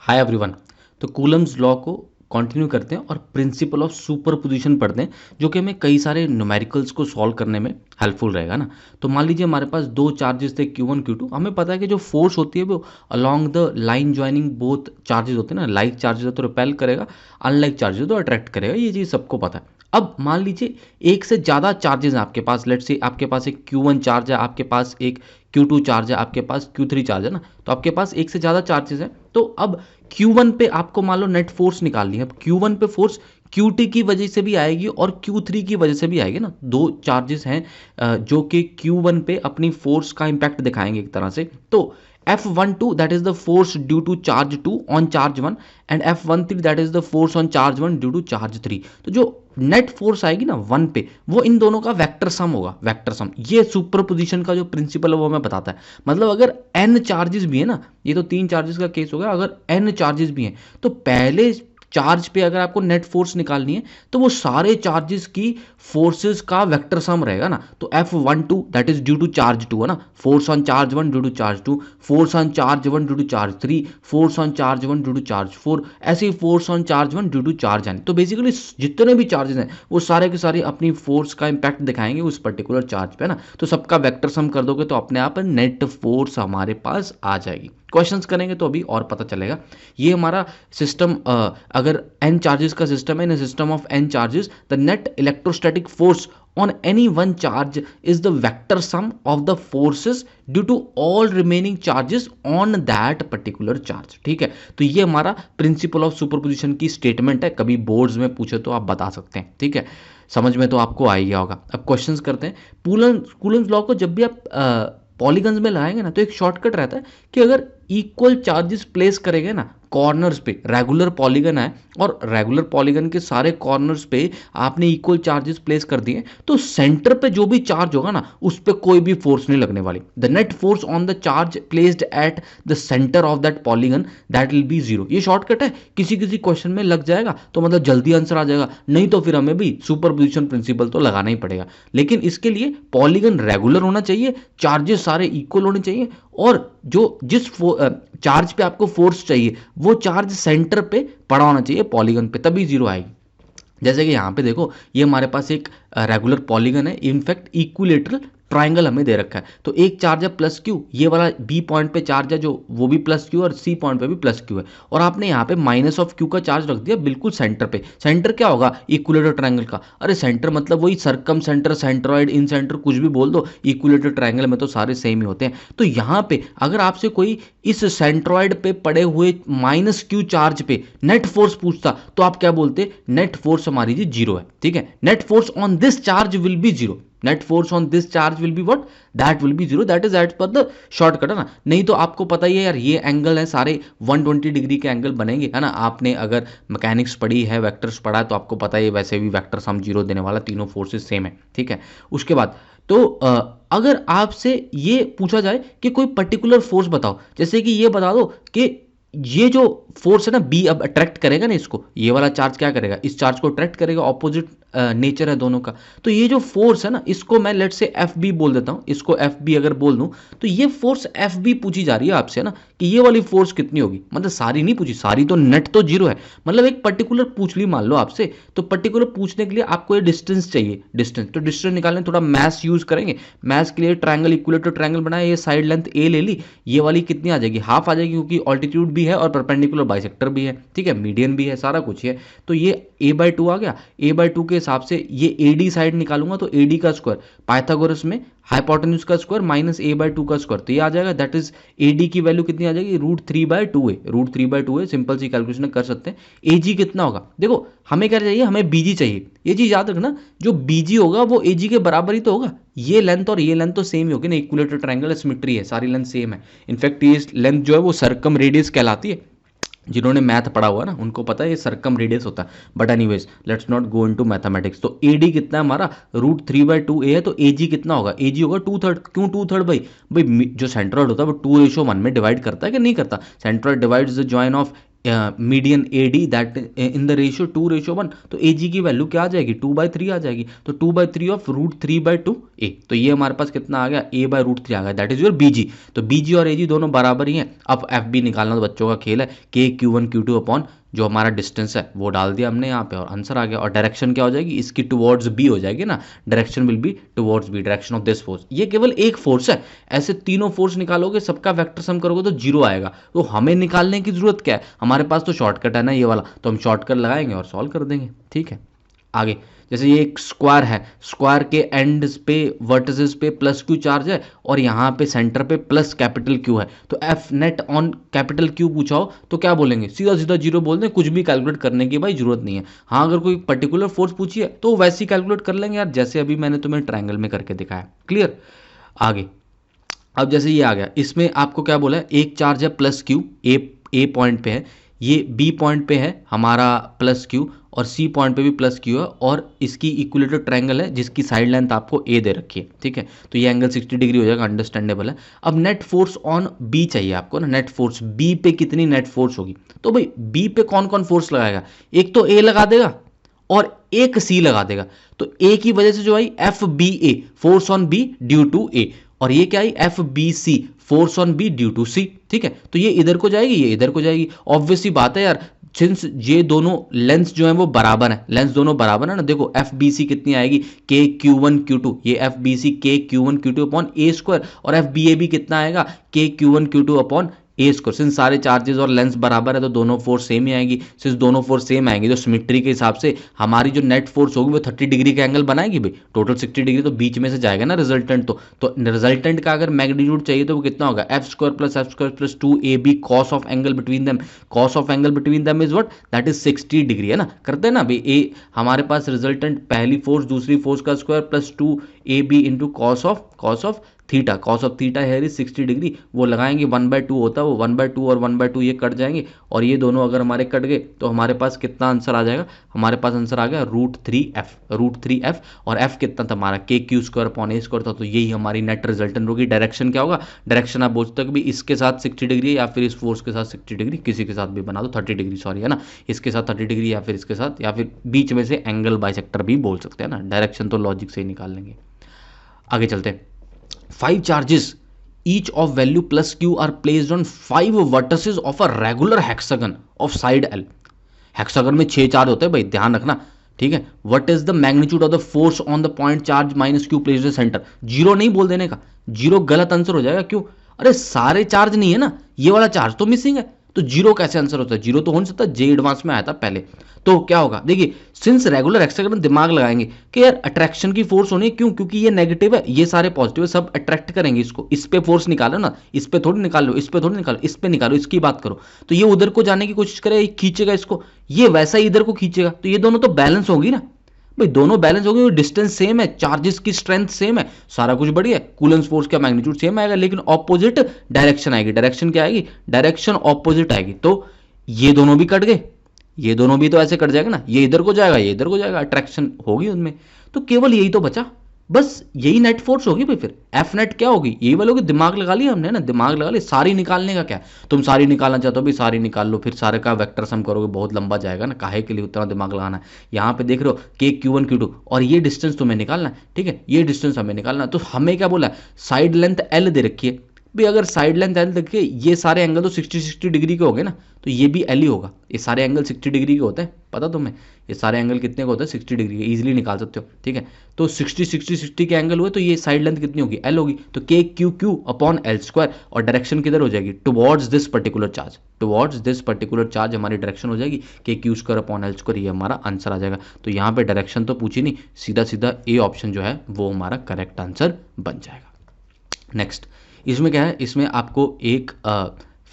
Hi everyone. तो Coulomb's law को continue करते हैं और प्रिंसिपल ऑफ सुपरपोजिशन पढ़ते हैं, जो कि हमें कई सारे न्यूमेरिकल्स को सॉल्व करने में हेल्पफुल रहेगा ना। तो मान लीजिए हमारे पास दो चार्जेस थे Q1 Q2। हमें पता है कि जो फोर्स होती है वो along the line joining both charges होते हैं ना। लाइक चार्जेस है तो रिपेल करेगा, अनलाइक चार्जेस तो अट्रैक्ट करेगा, ये चीज़ सबको पता है। अब मान लीजिए एक से ज़्यादा चार्जेस हैं आपके पास। लेट्स से आपके पास एक Q1 चार्ज है, आपके पास एक Q2 चार्ज है, आपके पास Q3 चार्ज है ना। तो आपके पास एक से ज़्यादा चार्जेस हैं। तो अब Q1 पे आपको मान लो नेट फोर्स निकालनी है। अब Q1 पे फोर्स Q2 की वजह से भी आएगी और Q3 की वजह से भी आएगी ना। दो चार्जेस हैं जो कि Q1 पे अपनी फोर्स का इंपैक्ट दिखाएंगे एक तरह से। तो F12 that is the force due to charge 2 on charge 1 and F13 that is the force on charge 1 due to charge 3। तो जो नेट फोर्स आएगी ना 1 पे, वो इन दोनों का वेक्टर सम होगा। वेक्टर सम, ये सुपरपोजिशन का जो प्रिंसिपल है वो हमें बताता है। मतलब अगर n चार्जेस भी है ना, ये तो 3 चार्जेस का केस हो गया, अगर n चार्जेस भी हैं तो पहले चार्ज पे अगर आपको नेट फोर्स निकालनी है तो वो सारे चार्जेस की फोर्सेस का वेक्टर सम रहेगा ना। तो F12 that is due to charge 2 है ना, force on charge 1 due to charge 2, force on charge 1 due to charge 3, force on charge 1 due to charge 4, ऐसे ही force on charge 1 due to charge n। तो basically जितने भी charges हैं वो सारे के सारे अपनी फोर्स का इंपैक्ट दिखाएंगे उस पर्टिकुलर चार्ज पे ना। तो सबका वेक्टर सम कर दोगे तो अपने आप नेट फोर्स हमारे पास आ जाएगी। क्वेश्चंस करेंगे तो अभी और पता चलेगा। ये हमारा सिस्टम अगर n चार्जेस का सिस्टम है, in system of n charges the net electrostatic force on any one charge is the vector sum of the forces due to all remaining charges on that particular charge। ठीक है, तो ये हमारा principle of superposition की statement है। कभी boards में पूछे तो आप बता सकते हैं। ठीक है, समझ में तो आपको आ ही गया होगा। अब क्वेश्चंस करते हैं। कूलम्स लॉ को जब भी आप पॉलीगन्स में लगाएंगे ना तो एक शॉर्टकट रहता है कि अगर इक्वल चार्जेस प्लेस करेंगे ना कॉर्नर्स पे, रेगुलर पॉलीगन है और रेगुलर पॉलीगन के सारे कॉर्नर्स पे आपने इक्वल चार्जेस प्लेस कर दिए, तो सेंटर पे जो भी चार्ज होगा ना उस पे कोई भी फोर्स नहीं लगने वाली। The net force on the charge placed at the centre of that polygon that will be zero. ये शॉर्टकट है, किसी किसी क्वेश्चन में लग जाएगा तो मतलब जल्दी आंसर आ जाएगा, नहीं तो फिर हमें भी सुपरपोजिशन प्रिंसिपल तो लगाना ही पड़ेगा। लेकिन इसके लिए पॉलीगन रेगुलर होना चाहिए, चार्जेस सारे इक्वल होने चाहिए और जो जिस चार्ज पे आपको फोर्स चाहिए वो चार्ज सेंटर पे पड़ा होना चाहिए पॉलीगन पे, तभी जीरो आएगी। जैसे कि यहाँ पे देखो, ये हमारे पास एक रेगुलर पॉलीगन है, इनफैक्ट इक्विलेटरल ट्राइंगल हमें दे रखा है। तो एक चार्ज है प्लस क्यू, ये वाला बी पॉइंट पे चार्ज है जो वो भी प्लस क्यू और सी पॉइंट पे भी प्लस क्यू है, और आपने यहाँ पे माइनस ऑफ क्यू का चार्ज रख दिया बिल्कुल सेंटर पे। सेंटर क्या होगा इक्विलेटर ट्राइंगल का? अरे सेंटर मतलब वही सर्कम सेंटर, सेंट्रॉइड, इन सेंटर, कुछ भी बोल दो, इक्विलेटर ट्राइंगल में तो सारे सेम ही होते हैं। तो यहाँ पे अगर आपसे कोई इस सेंट्रॉइड पे पड़े हुए माइनस क्यू चार्ज पे नेट फोर्स पूछता तो आप क्या बोलते? नेट फोर्स हमारी जी जीरो है। ठीक है, net force on this charge will be zero. Net force on this charge will be what? That will be zero. That is as per the shortcut है ना। नहीं तो आपको पता ही है यार, ये एंगल है सारे 120 डिग्री के एंगल बनेंगे है ना। आपने अगर मैकेनिक्स पढ़ी है, वेक्टर्स पढ़ा है तो आपको पता है वैसे भी वेक्टर सम जीरो देने वाला, तीनों फोर्सेस सेम है। ठीक है, उसके बाद तो अगर आपसे ये पूछा जाए कि कोई पर्टिकुलर फोर्स बताओ, जैसे कि ये बता दो कि ये जो फोर्स है ना बी, अब अट्रैक्ट करेगा ना इसको, ये वाला चार्ज क्या करेगा? इस चार्ज को अट्रैक्ट करेगा, ऑपोजिट नेचर है दोनों का। तो ये जो फोर्स है ना इसको मैं लेट से एफ बी बोल देता हूँ, इसको एफ बी अगर बोल दूँ तो ये फोर्स एफ बी पूछी जा रही है आपसे ना कि ये वाली फोर्स कितनी होगी। मतलब सारी नहीं पूछी, सारी तो नेट तो जीरो है, मतलब एक पर्टिकुलर पूछ ली मान लो आपसे। तो पर्टिकुलर पूछने के लिए आपको ये डिस्टेंस चाहिए, डिस्टेंस। तो डिस्टेंस निकालने थोड़ा मैथ्स यूज करेंगे। मैथ्स के लिए ट्रायंगल, इक्विलेटर ट्रायंगल बनाया, ये साइड लेंथ ए ले ली, ये वाली कितनी आ जाएगी? हाफ आ जाएगी, क्योंकि ऑल्टीट्यूड भी है और परपेंडिकुलर बाइसेक्टर भी है। ठीक है, मीडियन भी है, सारा कुछ है। तो ये a/2 आ गया। a/2 के हिसाब से ये AD साइड निकालूंगा तो AD का स्क्वायर, पाइथागोरस में हाइपोटेन्यूज का स्क्वायर माइनस a/2 का स्क्वायर, तो ये आ जाएगा। दैट इज AD की वैल्यू कितनी आ जाएगी? √3/2a। √3/2a सिंपल सी कैलकुलेशन कर सकते हैं। AG कितना होगा? देखो हमें क्या चाहिए? हमें BG चाहिए। ये चीज याद रखना, जो BG होगा वो AG के बराबर ही तो होगा। ये लेंथ और ये लेंथ तो सेम ही होगी ना, इक्विलेटर ट्रायंगल सिमेट्री है, सारी लेंथ सेम है। इनफैक्ट ये लेंथ जो है वो सर्कम रेडियस कहलाती है। जिन्होंने मैथ पढ़ा हुआ ना उनको पता है ये सर्कम रेडियस होता है। But anyways let's not go into mathematics. तो AD कितना है हमारा? √3/2a है। तो AG कितना होगा? AG होगा 2/3। क्यों 2/3 भाई? जो सेंट्रॉइड होता है वो 2:1 में डिवाइड करता है कि नहीं करता? Centroid divides the join of median A D that in the ratio 2:1, तो ए जी की वैल्यू क्या आ जाएगी 2/3 आ जाएगी, तो 2/3 ऑफ √3/2 ए, तो ये हमारे पास कितना आ गया a/√3 आ गया, दैट इज योर बी जी। तो बी जी और ए जी दोनों बराबर ही हैं। अब एफ बी निकालना तो बच्चों का खेल है, के Q1 Q2 अपॉन जो हमारा डिस्टेंस है वो डाल दिया हमने यहाँ पे और आंसर आ गया। और डायरेक्शन क्या हो जाएगी इसकी, टुवर्ड्स बी हो जाएगी ना, direction will be towards B, direction of this force. ये केवल एक फोर्स है, ऐसे तीनों फोर्स निकालोगे सबका वेक्टर सम करोगे तो जीरो आएगा। तो हमें निकालने की जरूरत क्या है, हमारे पास तो शॉर्टकट है ना ये वाला, तो हम शॉर्टकट लगाएंगे और सॉल्व कर देंगे। ठीक है, आगे जैसे ये एक स्क्वायर है, स्क्वायर के एंड्स पे वर्टिसेस पे प्लस क्यू चार्ज है और यहाँ पे सेंटर पे प्लस कैपिटल क्यू है, तो F net on capital Q पूछा हो तो क्या बोलेंगे, सीधा सीधा जीरो बोल दें, कुछ भी कैलकुलेट करने की भाई जरूरत नहीं है। हाँ अगर कोई पर्टिकुलर फोर्स पूछी है तो वैसे ही कैलकुलेट कर लेंगे यार, जैसे अभी मैंने तुम्हें ट्रायंगल में करके दिखाया। क्लियर, आगे अब जैसे ये आ गया, इसमें आपको क्या बोला है, एक चार्ज है प्लस क्यू, ए पॉइंट पे है, ये बी पॉइंट पे है हमारा प्लस क्यू और सी पॉइंट पे भी प्लस क्यू है, और इसकी इक्विलेटर ट्रायंगल है जिसकी साइड लेंथ आपको ए दे रखी है। ठीक है, तो ये एंगल 60 डिग्री हो जाएगा, अंडरस्टैंडेबल है। अब नेट फोर्स ऑन बी चाहिए आपको ना, नेट फोर्स बी पे कितनी नेट फोर्स होगी, तो भाई बी पे कौन कौन फोर्स लगाएगा, एक तो ए लगा देगा और एक सी लगा देगा, तो ए की वजह से जो I F B A, force on B due to A, और ये क्या I F B C, force on B due to C. ठीक है, तो ये इधर को जाएगी ये इधर को जाएगी, ऑब्वियस सी बात है यार, सिंस ये दोनों लेंथ जो है वो बराबर है, लेंथ दोनों बराबर है ना। देखो एफ बी सी कितनी आएगी, के Q1 Q2, ये एफ बी सी के Q1 Q2 अपॉन ए स्क्वायर, और एफ बी ए भी कितना आएगा, के Q1 Q2 अपॉन ए स्क्वायर। सिंस सारे चार्जेस और लेंथ बराबर है तो दोनों फोर्स सेम ही आएगी, सिंस दोनों फोर्स सेम आएंगी तो सिमेट्री के हिसाब से हमारी जो नेट फोर्स होगी वो 30 डिग्री का एंगल बनाएगी भाई, टोटल 60 डिग्री, तो बीच में से जाएगा ना रिजल्टेंट, तो रिजल्टेंट का अगर मैग्नीट्यूड चाहिए तो वो कितना होगा, f² + 2ab cos of angle between them, cos of angle between them is what, that is 60 degree, है ना। करते हैं ना भाई, ए हमारे पास रिजल्टेंट पहली फोर्स दूसरी फोर्स का square plus 2ab into cos of theta, cos of theta है 60 डिग्री, वो लगाएंगे 1/2 होता है, वो 1/2 और 1/2 ये कट जाएंगे, और ये दोनों अगर हमारे कट गए तो हमारे पास कितना आंसर आ जाएगा, हमारे पास आंसर आ गया √3f, और f कितना था हमारा KQ² अपॉन a स्क्वायर था, तो यही हमारी नेट रिजल्टेंट होगी। डायरेक्शन क्या होगा, डायरेक्शन आप बोल सकते हो कि भी इसके साथ 60 डिग्री या फिर इस फोर्स के साथ 60 डिग्री, किसी के साथ भी बना दो 30 डिग्री, सॉरी है ना, इसके साथ 30 डिग्री या फिर इसके साथ, या फिर बीच में से एंगल बाइसेक्टर भी बोल सकते हैं ना, डायरेक्शन तो लॉजिक से ही निकाल लेंगे। आगे चलते हैं, 5 charges each of value plus q are placed on 5 vertices of a regular hexagon of side L। Hexagon में 6 चार्ज होते हैं भाई, ध्यान रखना। ठीक है, what is the magnitude of the force on the point charge minus Q placed in centre, zero नहीं बोल देने का, जीरो गलत आंसर हो जाएगा। क्यों, अरे सारे चार्ज नहीं है ना, ये वाला चार्ज तो मिसिंग है, तो जीरो कैसे आंसर होता है, जीरो तो हो नहीं सकता, जे एडवांस में आया था पहले। तो क्या होगा, देखिए सिंस रेगुलर हेक्सागन दिमाग लगाएंगे कि यार अट्रैक्शन की फोर्स होनी है, क्यों, क्योंकि ये नेगेटिव है ये सारे पॉजिटिव है, सब अट्रैक्ट करेंगे इसको, इस पे फोर्स निकालो ना, इस पे थोड़ी निकालो, इस पे थोड़ी निकालो, इस पे निकालो, इसकी बात करो, तो ये उधर को जाने की कोशिश करे, खींचेगा इसको, ये वैसा ही इधर को खींचेगा, तो ये दोनों तो बैलेंस होगी ना भाई, दोनों बैलेंस हो गए, डिस्टेंस सेम है, चार्जेस की स्ट्रेंथ सेम है, सारा कुछ बढ़िया है, कूलेंस फोर्स का मैग्नीट्यूड सेम आएगा, लेकिन ऑपोजिट डायरेक्शन आएगी, डायरेक्शन क्या आएगी, डायरेक्शन ऑपोजिट आएगी, तो ये दोनों भी कट गए, ये दोनों भी तो ऐसे कट जाएगा ना, ये इधर को जाएगा ये इधर को जाएगा, अट्रैक्शन होगी उनमें, तो केवल यही तो बचा, बस यही नेट फोर्स होगी भाई। फिर एफ नेट क्या होगी, यही वाली होगी, दिमाग लगा लिया हमने ना, दिमाग लगा लिया, सारी निकालने का क्या, तुम सारी निकालना चाहते हो भी सारी निकाल लो, फिर सारे का वेक्टर सम करोगे बहुत लंबा जाएगा ना, काहे के लिए उतना दिमाग लगाना है। यहाँ पे देख रहे हो के Q1 Q2 और ये डिस्टेंस तुम्हें निकालना है, ठीक है, ये डिस्टेंस हमें निकालना है, तो हमें क्या बोला, साइड लेंथ एल दे रखी है भाई, अगर साइड लेंथ एल देखिए, ये सारे एंगल तो 60 डिग्री के हो गए ना, तो ये भी एल ही होगा, ये सारे एंगल 60 डिग्री के होते हैं, पता तुम्हें ये सारे एंगल कितने के होते हैं, 60 डिग्री के, इजीली निकाल सकते हो। ठीक है, तो 60 के एंगल हुए तो ये साइड लेंथ कितनी होगी, एल होगी, तो के Q अपॉन एल स्क्वायर, और डायरेक्शन किधर हो जाएगी, towards this particular charge, towards this particular charge हमारी डायरेक्शन हो जाएगी, के Q² अपॉन एल स्क्वायर, ये हमारा आंसर आ जाएगा। तो यहाँ पे डायरेक्शन तो पूछी नहीं, सीधा सीधा ए ऑप्शन जो है वो हमारा करेक्ट आंसर बन जाएगा। नेक्स्ट, इसमें क्या है, इसमें आपको एक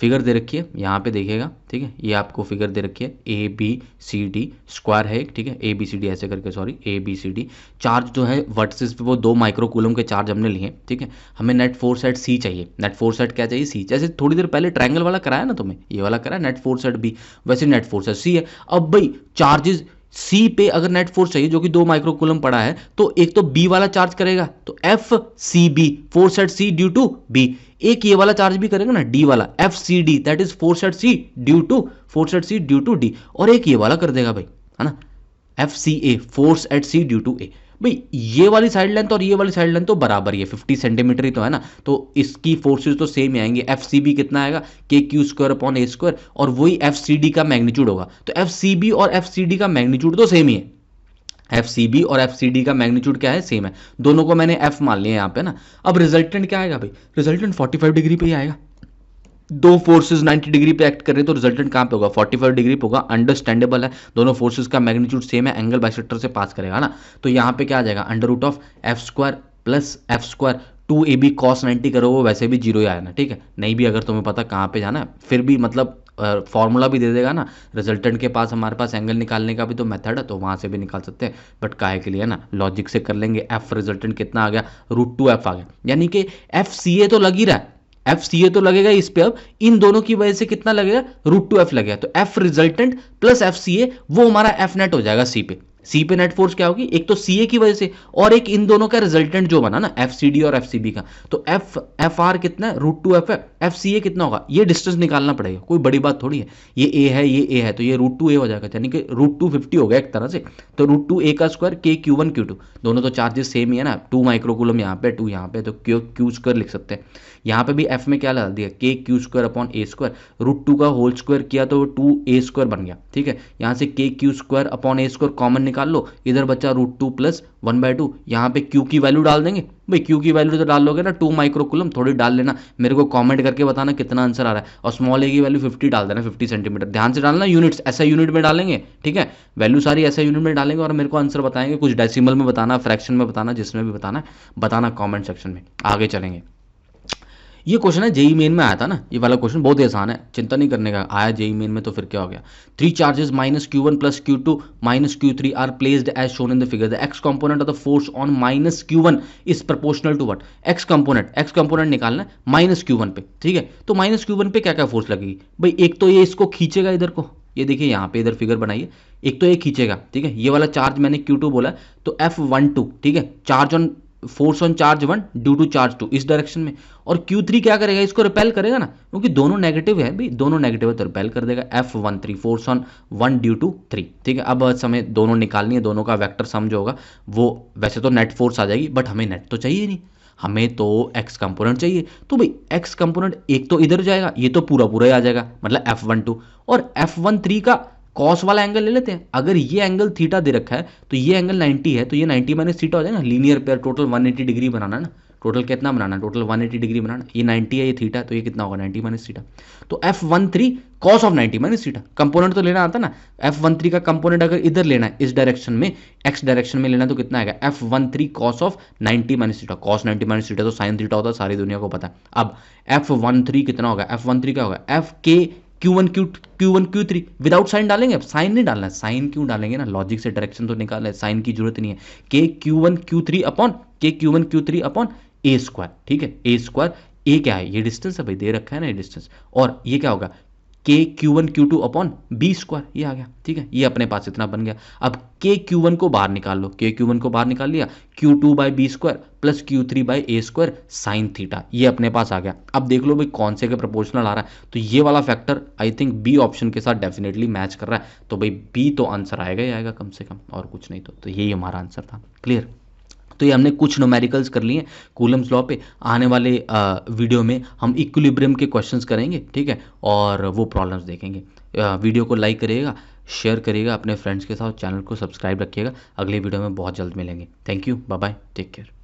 फिगर दे रखी है, यहाँ पे देखिएगा, ठीक है, ये आपको फिगर दे रखी है, ABCD स्क्वायर है एक, ठीक है, ABCD ऐसे करके, सॉरी ABCD, चार्ज जो है वर्टिसेस पे वो 2 माइक्रोकूलम के चार्ज हमने लिए, ठीक है, हमें नेट फोर्स एट C चाहिए, नेट फोर्स एट क्या चाहिए, C, जैसे थोड़ी देर पहले ट्रायंगल वाला कराया ना तुम्हें, ये वाला कराया नेट फोर्स एट B, वैसे नेट फोर्स एट C है। अब भाई चार्जेस सी पे अगर नेट फोर्स चाहिए जो कि 2 माइक्रोकूलम पड़ा है, तो एक तो बी वाला चार्ज करेगा, तो FCB, force at C due to B, एक ये वाला चार्ज भी करेगा ना डी वाला, FCD, that is force at C due to force at C due to D, और एक ये वाला कर देगा भाई, है ना, F C A, force at C due to A. भाई ये वाली साइड लेंथ और ये वाली साइड लेंथ तो बराबर ही है, 50 सेंटीमीटर ही तो है ना, तो इसकी फोर्सेस तो सेम ही आएंगे। एफ सी बी कितना आएगा, के क्यू स्क्वायर अपॉन ए स्क्वायर, और वही एफ सी डी का मैग्नीट्यूड होगा। तो एफ सी बी और एफ सी डी का मैग्नीट्यूड तो सेम ही है, एफ सी बी और एफ सी डी का मैग्नीट्यूड क्या है, सेम है, दोनों को मैंने एफ मान लिया यहाँ पे ना। अब रिजल्टेंट क्या आएगा भाई, रिजल्टेंट 45 डिग्री पे ही आएगा, दो फोर्सेस 90 डिग्री पे एक्ट कर रहे हैं, तो रिजल्टेंट कहाँ पे होगा, 45 डिग्री पे होगा। अंडरस्टैंडेबल है, दोनों फोर्सेस का मैग्नीट्यूड सेम है, एंगल बाइसेक्टर से पास करेगा ना, तो यहाँ पे क्या आ जाएगा, under root of F square plus F square 2ab cos 90 करो, वो वैसे भी जीरो ही आया ना, ठीक है, नहीं भी अगर तुम्हें पता कहाँ पे जाना है, फिर भी मतलब फॉर्मूला भी दे देगा ना, रिजल्टेंट के पास हमारे पास एंगल निकालने का भी तो मेथड है, तो वहाँ से भी निकाल सकते हैं, बट काहे के लिए ना, लॉजिक से कर लेंगे। एफ रिजल्टेंट कितना आ गया, √2f आ गया, यानी कि एफ सी ए तो लग ही रहा है, एफ सी ए तो लगेगा इस पे, अब इन दोनों की वजह से कितना लगेगा, √2f लगेगा, तो F resultant plus F C A वो हमारा एफ नेट हो जाएगा सी पे। सी पे नेट फोर्स क्या होगी, एक तो सी ए की वजह से और एक इन दोनों का रिजल्टेंट जो बना ना एफ सी डी और एफ सी बी का, तो एफ आर कितना है, √2f है, एफ सी ए कितना होगा, ये डिस्टेंस निकालना पड़ेगा, कोई बड़ी बात थोड़ी है, ये ए है ये ए है, तो ये √2a हो जाएगा, यानी कि √2 50 हो गया एक तरह से, तो √2a का स्क्वायर के Q1 Q2, दोनों तो चार्जेस सेम ही है ना, 2 माइक्रोकूलम यहाँ पे 2 यहाँ पे, तो क्यू स्क्वायर लिख सकते हैं। यहाँ पे भी एफ में क्या लगा दिया, के क्यू स्क्वायर अपॉन ए स्क्वायर, √2 का होल स्क्वायर किया तो 2a स्क्वायर बन गया, ठीक है, यहाँ से के क्यू स्क्वायर अपॉन ए स्क्वायर कॉमन निकाल लो, इधर बचा √2 प्लस 1/2, यहाँ पे क्यू की वैल्यू डाल देंगे, भाई क्यू की वैल्यू तो डाल लोगे ना, 2 माइक्रोकूलम थोड़ी डाल लेना, मेरे को कमेंट करके बताना कितना आंसर आ रहा है, और स्मॉल ए की वैल्यू 50 डाल देना, 50 सेंटीमीटर, ध्यान से डालना, यूनिट्स ऐसा यूनिट में डालेंगे, ठीक है, वैल्यू सारी ऐसा यूनिट में डालेंगे, और मेरे को आंसर बताएंगे, कुछ डेसिमल में बताना, फ्रैक्शन में बताना, जिसमें भी बताना बताना कॉमेंट सेक्शन में। आगे चलेंगे, ये क्वेश्चन है जेई मेन में आया था ना, ये वाला क्वेश्चन बहुत ही आसान है, चिंता नहीं करने का, आया जेई मेन में तो फिर क्या हो गया, 3 charges -q1 + q2 -q3 are placed as shown in the figure, the x component of the force on -q1 is proportional to what, x component निकालना है -q1 पे, ठीक है, तो -q1 पे क्या क्या फोर्स लगेगी भाई, एक तो ये इसको खींचेगा इधर को, ये देखिए यहाँ पे इधर फिगर बनाइए, एक तो ये खींचेगा, ठीक है, ये वाला चार्ज मैंने q2 बोला, तो F12, ठीक है, charge on force on charge 1 due to charge 2 इस डायरेक्शन में, और Q3 क्या करेगा, इसको रिपेल करेगा ना, क्योंकि दोनों नेगेटिव है भाई, दोनों नेगेटिव है तो रिपेल कर देगा, F13 force on 1 due to 3, ठीक है। अब समय दोनों निकालनी है, दोनों का वेक्टर सम जो होगा वो वैसे तो नेट फोर्स आ जाएगी, बट हमें नेट तो चाहिए नहीं, हमें तो एक्स कंपोनेंट चाहिए, तो भाई एक्स कंपोनेंट एक तो इधर जाएगा, ये तो पूरा पूरा ही आ जाएगा, मतलब F12, और F13 का कॉस वाला एंगल ले लेते हैं, अगर ये एंगल थीटा दे रखा है तो ये एंगल 90 है, तो ये 90 माइनस थीटा हो जाएगा, लीनियर पेयर, टोटल 180 डिग्री बनाना है ना, टोटल कितना बनाना, टोटल 180 डिग्री बनाना, ये 90 है ये थीटा, तो ये कितना होगा 90 माइनस थीटा, तो F13 cos of 90 minus theta, component तो लेना आता ना, F13 का कंपोनेंट अगर इधर लेना है इस डायरेक्शन में, एक्स डायरेक्शन में लेना तो कितना आएगा, F13 cos of 90 minus theta, cos 90 minus theta तो साइन थीटा होता है, सारी दुनिया को पता है। अब F13 कितना होगा, F13 क्या होगा, एफ के Q1 Q3 विदाउट साइन डालेंगे, अब साइन नहीं डालना है, साइन क्यों डालेंगे ना, लॉजिक से डायरेक्शन तो निकालना है, साइन की जरूरत नहीं है, के Q1 Q3 अपॉन ए स्क्वायर, ठीक है, ए स्क्वायर, ए क्या है, ये डिस्टेंस है भाई, दे रखा है ना ये डिस्टेंस, और ये क्या होगा, के Q1 Q2 upon B square, ये आ गया, ठीक है, ये अपने पास इतना बन गया। अब के Q1 को बाहर निकाल लो, के Q1 को बाहर निकाल लिया, Q2/b square plus Q3/a square sine theta, ये अपने पास आ गया। अब देख लो भाई कौन से के प्रोपोर्शनल आ रहा है, तो ये वाला factor I think B option के साथ डेफिनेटली मैच कर रहा है, तो भाई बी तो आंसर आएगा ही आएगा कम से कम, और कुछ नहीं, तो यही हमारा आंसर था। क्लियर, तो ये हमने कुछ न्यूमेरिकल्स कर लिए कूलम्स लॉ पे, आने वाले वीडियो में हम इक्विलिब्रियम के क्वेश्चंस करेंगे, ठीक है, और वो प्रॉब्लम्स देखेंगे। वीडियो को लाइक करिएगा, शेयर करिएगा अपने फ्रेंड्स के साथ, चैनल को सब्सक्राइब रखिएगा, अगले वीडियो में बहुत जल्द मिलेंगे। Thank you, bye bye, take care.